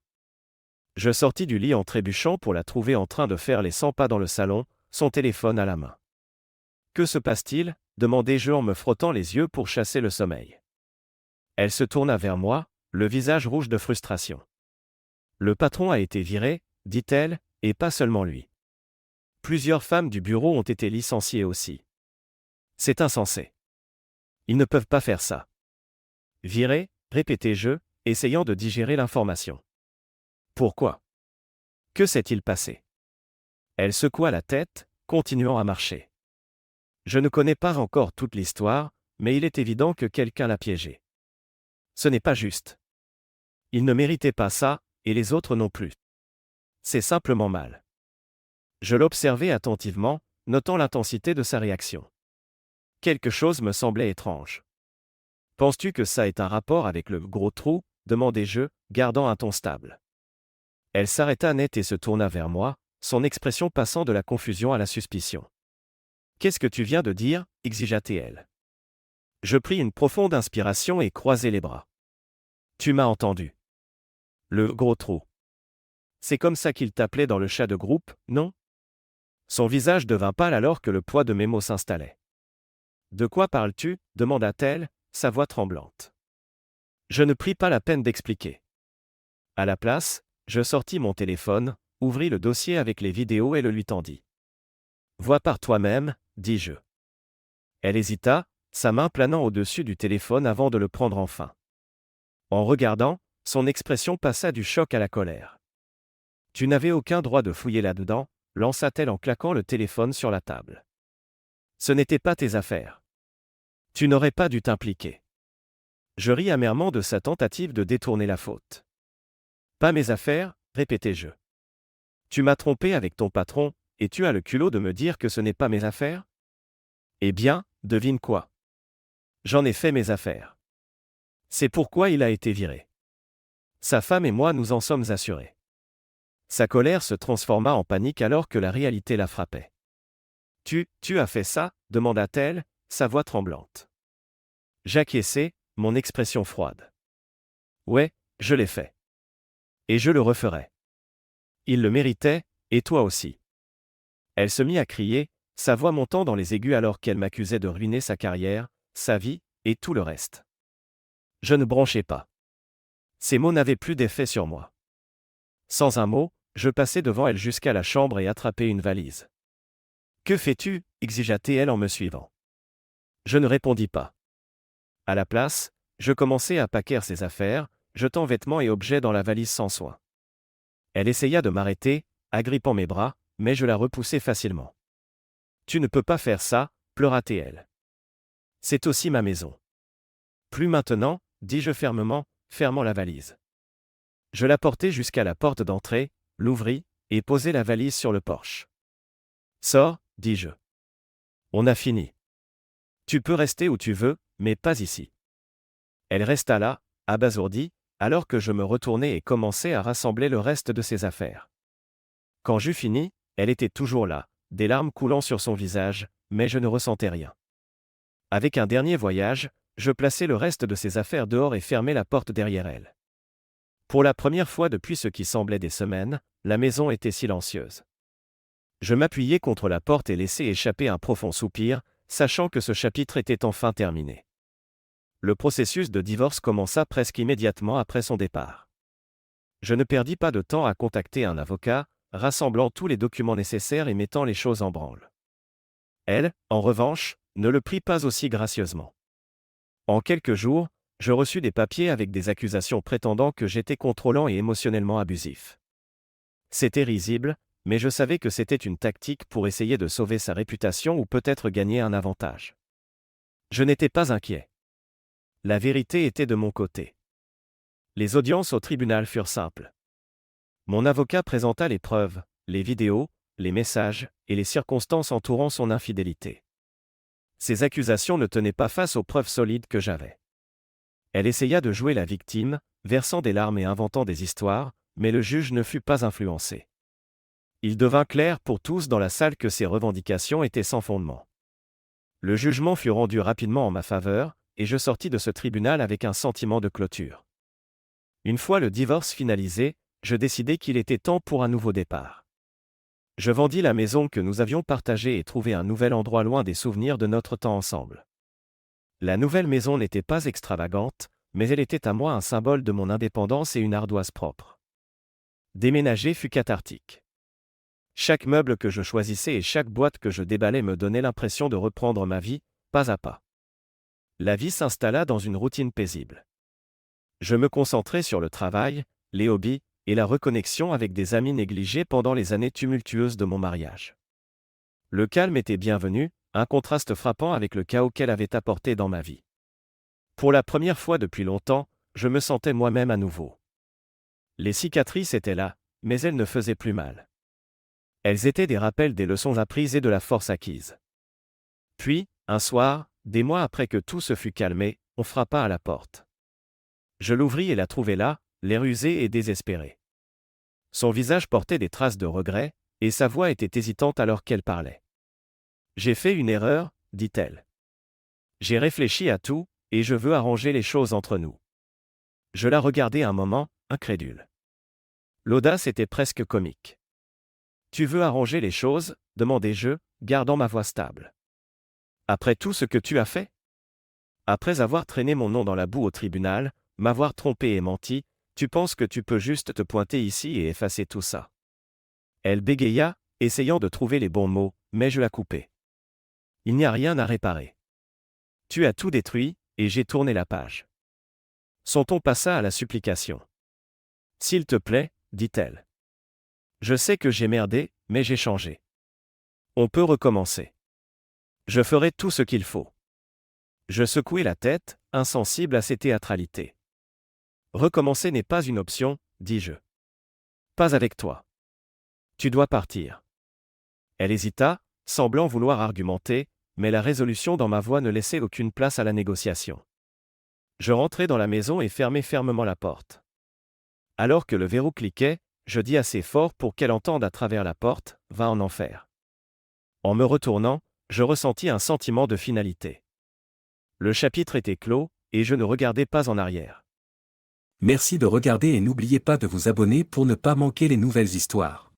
Je sortis du lit en trébuchant pour la trouver en train de faire les 100 pas dans le salon, son téléphone à la main. « Que se passe-t-il » demandai-je en me frottant les yeux pour chasser le sommeil. Elle se tourna vers moi, le visage rouge de frustration. « Le patron a été viré, » dit-elle, « et pas seulement lui. Plusieurs femmes du bureau ont été licenciées aussi. C'est insensé. Ils ne peuvent pas faire ça. » « Viré » répétai-je, essayant de digérer l'information. « Pourquoi ? Que s'est-il passé ?» Elle secoua la tête, continuant à marcher. « Je ne connais pas encore toute l'histoire, mais il est évident que quelqu'un l'a piégé. Ce n'est pas juste. Il ne méritait pas ça, et les autres non plus. C'est simplement mal. » Je l'observai attentivement, notant l'intensité de sa réaction. Quelque chose me semblait étrange. Penses-tu que ça ait un rapport avec le gros trou? Demandai-je, gardant un ton stable. Elle s'arrêta net et se tourna vers moi, son expression passant de la confusion à la suspicion. Qu'est-ce que tu viens de dire? Exigea-t-elle. Je pris une profonde inspiration et croisai les bras. Tu m'as entendu. Le gros trou. C'est comme ça qu'il t'appelait dans le chat de groupe, non? Son visage devint pâle alors que le poids de mes mots s'installait. De quoi parles-tu? Demanda-t-elle, sa voix tremblante. Je ne pris pas la peine d'expliquer. À la place, je sortis mon téléphone, ouvris le dossier avec les vidéos et le lui tendis. Vois par toi-même, dis-je. Elle hésita, sa main planant au-dessus du téléphone avant de le prendre enfin. En regardant, son expression passa du choc à la colère. Tu n'avais aucun droit de fouiller là-dedans, lança-t-elle en claquant le téléphone sur la table. Ce n'était pas tes affaires. Tu n'aurais pas dû t'impliquer. Je ris amèrement de sa tentative de détourner la faute. Pas mes affaires, répétai-je. Tu m'as trompé avec ton patron, et tu as le culot de me dire que ce n'est pas mes affaires? Eh bien, devine quoi? J'en ai fait mes affaires. C'est pourquoi il a été viré. Sa femme et moi nous en sommes assurés. Sa colère se transforma en panique alors que la réalité la frappait. Tu as fait ça? Demanda-t-elle, sa voix tremblante. J'acquiesçai, mon expression froide. Ouais, je l'ai fait. Et je le referai. Il le méritait, et toi aussi. Elle se mit à crier, sa voix montant dans les aigus alors qu'elle m'accusait de ruiner sa carrière, sa vie, et tout le reste. Je ne bronchais pas. Ces mots n'avaient plus d'effet sur moi. Sans un mot, je passai devant elle jusqu'à la chambre et attrapai une valise. Que fais-tu? Exigea-t-elle en me suivant. Je ne répondis pas. À la place, je commençai à paquer ses affaires, jetant vêtements et objets dans la valise sans soin. Elle essaya de m'arrêter, agrippant mes bras, mais je la repoussai facilement. Tu ne peux pas faire ça, pleura-t-elle. C'est aussi ma maison. Plus maintenant, dis-je fermement, fermant la valise. Je la portai jusqu'à la porte d'entrée, l'ouvris, et posai la valise sur le porche. Sors, dis-je. On a fini. Tu peux rester où tu veux, mais pas ici. Elle resta là, abasourdie, alors que je me retournai et commençai à rassembler le reste de ses affaires. Quand j'eus fini, elle était toujours là, des larmes coulant sur son visage, mais je ne ressentais rien. Avec un dernier voyage, je plaçai le reste de ses affaires dehors et fermai la porte derrière elle. Pour la première fois depuis ce qui semblait des semaines, la maison était silencieuse. Je m'appuyai contre la porte et laissai échapper un profond soupir, sachant que ce chapitre était enfin terminé. Le processus de divorce commença presque immédiatement après son départ. Je ne perdis pas de temps à contacter un avocat, rassemblant tous les documents nécessaires et mettant les choses en branle. Elle, en revanche, ne le prit pas aussi gracieusement. En quelques jours, je reçus des papiers avec des accusations prétendant que j'étais contrôlant et émotionnellement abusif. C'était risible, mais je savais que c'était une tactique pour essayer de sauver sa réputation ou peut-être gagner un avantage. Je n'étais pas inquiet. La vérité était de mon côté. Les audiences au tribunal furent simples. Mon avocat présenta les preuves, les vidéos, les messages, et les circonstances entourant son infidélité. Ces accusations ne tenaient pas face aux preuves solides que j'avais. Elle essaya de jouer la victime, versant des larmes et inventant des histoires, mais le juge ne fut pas influencé. Il devint clair pour tous dans la salle que ces revendications étaient sans fondement. Le jugement fut rendu rapidement en ma faveur, et je sortis de ce tribunal avec un sentiment de clôture. Une fois le divorce finalisé, je décidai qu'il était temps pour un nouveau départ. Je vendis la maison que nous avions partagée et trouvai un nouvel endroit loin des souvenirs de notre temps ensemble. La nouvelle maison n'était pas extravagante, mais elle était à moi un symbole de mon indépendance et une ardoise propre. Déménager fut cathartique. Chaque meuble que je choisissais et chaque boîte que je déballais me donnait l'impression de reprendre ma vie, pas à pas. La vie s'installa dans une routine paisible. Je me concentrais sur le travail, les hobbies, et la reconnexion avec des amis négligés pendant les années tumultueuses de mon mariage. Le calme était bienvenu, un contraste frappant avec le chaos qu'elle avait apporté dans ma vie. Pour la première fois depuis longtemps, je me sentais moi-même à nouveau. Les cicatrices étaient là, mais elles ne faisaient plus mal. Elles étaient des rappels des leçons apprises et de la force acquise. Puis, un soir, Des mois après que tout se fut calmé, on frappa à la porte. Je l'ouvris et la trouvai là, l'air usé et désespéré. Son visage portait des traces de regret, et sa voix était hésitante alors qu'elle parlait. J'ai fait une erreur, dit-elle. J'ai réfléchi à tout, et je veux arranger les choses entre nous. Je la regardai un moment, incrédule. L'audace était presque comique. Tu veux arranger les choses, demandai-je, gardant ma voix stable. Après tout ce que tu as fait? Après avoir traîné mon nom dans la boue au tribunal, m'avoir trompé et menti, tu penses que tu peux juste te pointer ici et effacer tout ça? Elle bégaya, essayant de trouver les bons mots, mais je la coupai. Il n'y a rien à réparer. Tu as tout détruit, et j'ai tourné la page. Son ton passa à la supplication. S'il te plaît, dit-elle. Je sais que j'ai merdé, mais j'ai changé. On peut recommencer. Je ferai tout ce qu'il faut. Je secouai la tête, insensible à ces théâtralités. Recommencer n'est pas une option, dis-je. Pas avec toi. Tu dois partir. Elle hésita, semblant vouloir argumenter, mais la résolution dans ma voix ne laissait aucune place à la négociation. Je rentrai dans la maison et fermai fermement la porte. Alors que le verrou cliquait, je dis assez fort pour qu'elle entende à travers la porte, va en enfer. En me retournant, je ressentis un sentiment de finalité. Le chapitre était clos, et je ne regardais pas en arrière. Merci de regarder et n'oubliez pas de vous abonner pour ne pas manquer les nouvelles histoires.